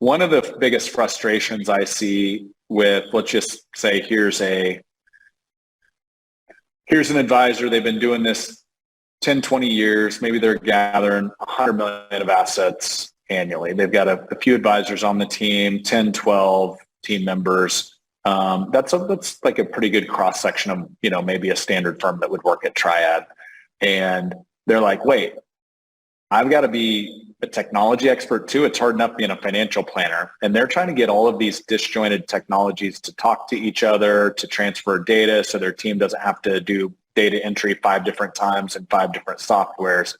one of the biggest frustrations I see with, let's just say, here's an advisor, they've been doing this 10, 20 years, maybe they're gathering 100 million of assets annually. They've got a few advisors on the team, 10, 12 team members. That's like a pretty good cross section of, maybe a standard firm that would work at Triad. And they're like, wait, I've got to be a technology expert too. It's hard enough being a financial planner. And they're trying to get all of these disjointed technologies to talk to each other, to transfer data so their team doesn't have to do data entry 5 different times in 5 different softwares.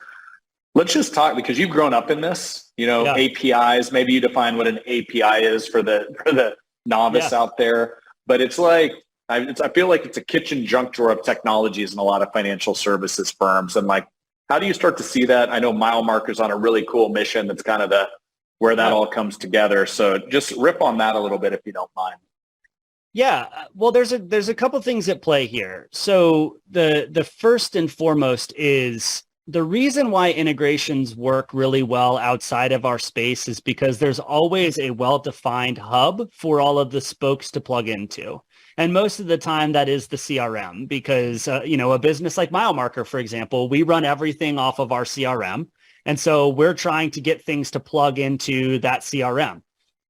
Let's just talk, because you've grown up in this, APIs, maybe you define what an API is for the novice out there. But it's like, I feel like it's a kitchen junk drawer of technologies in a lot of financial services firms. And like, how do you start to see that? I know Mile Marker's on a really cool mission. That's kind of where that all comes together. So just rip on that a little bit if you don't mind. Yeah, well, there's a couple things at play here. So the first and foremost is the reason why integrations work really well outside of our space is because there's always a well-defined hub for all of the spokes to plug into. And most of the time that is the CRM because, a business like Mile Marker, for example, we run everything off of our CRM. And so we're trying to get things to plug into that CRM.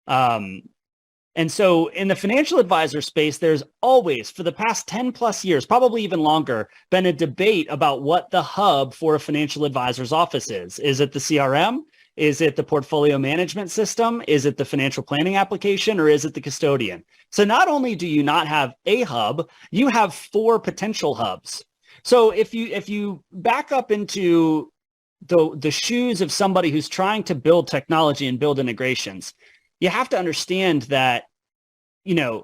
And so in the financial advisor space, there's always, for the past 10 plus years, probably even longer, been a debate about what the hub for a financial advisor's office is. Is it the CRM? Is it the portfolio management system? Is it the financial planning application? Or is it the custodian? So not only do you not have a hub, you have 4 potential hubs. So if you back up into the shoes of somebody who's trying to build technology and build integrations, you have to understand that,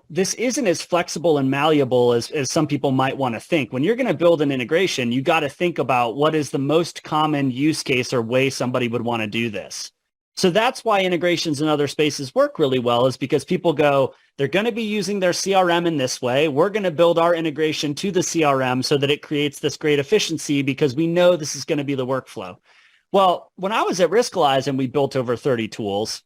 this isn't as flexible and malleable as some people might want to think. When you're going to build an integration, you got to think about what is the most common use case or way somebody would want to do this. So that's why integrations in other spaces work really well, is because people go, they're going to be using their CRM in this way. We're going to build our integration to the CRM so that it creates this great efficiency because we know this is going to be the workflow. Well, when I was at Riskalyze and we built over 30 tools,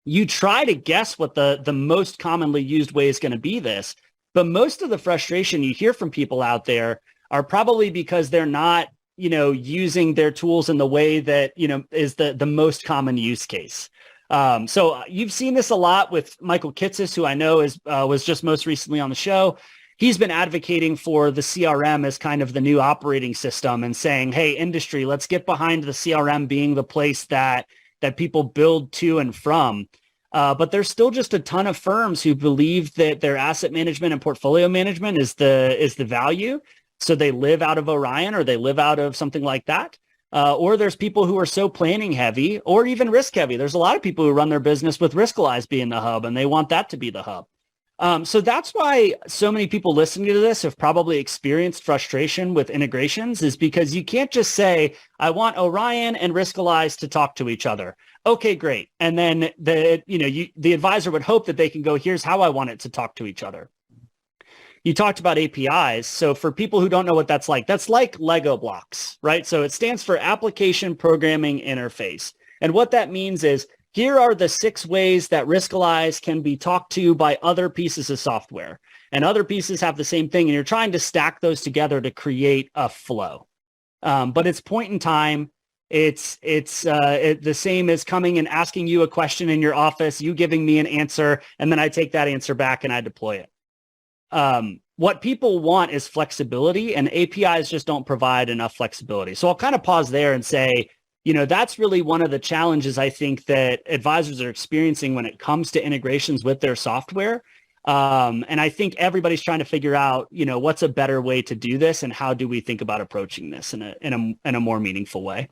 you try to guess what the most commonly used way is going to be this, but most of the frustration you hear from people out there are probably because they're not, using their tools in the way that, is the most common use case. So you've seen this a lot with Michael Kitces, who I know was just most recently on the show. He's been advocating for the CRM as kind of the new operating system and saying, hey, industry, let's get behind the CRM being the place that people build to and from. But there's still just a ton of firms who believe that their asset management and portfolio management is the value. So they live out of Orion or they live out of something like that. Or there's people who are so planning heavy or even risk heavy. There's a lot of people who run their business with Riskalyze being the hub and they want that to be the hub. So that's why so many people listening to this have probably experienced frustration with integrations, is because you can't just say, I want Orion and Riskalyze to talk to each other. Okay, great. And then the advisor would hope that they can go, here's how I want it to talk to each other. You talked about APIs. So for people who don't know what that's like Lego blocks, right? So it stands for Application Programming Interface. And what that means is, here are the 6 ways that Riskalyze can be talked to by other pieces of software. And other pieces have the same thing. And you're trying to stack those together to create a flow. But it's point in time. It's the same as coming and asking you a question in your office, you giving me an answer, and then I take that answer back and I deploy it. What people want is flexibility, and APIs just don't provide enough flexibility. So I'll kind of pause there and say, that's really one of the challenges I think that advisors are experiencing when it comes to integrations with their software. And I think everybody's trying to figure out, what's a better way to do this and how do we think about approaching this in a more meaningful way.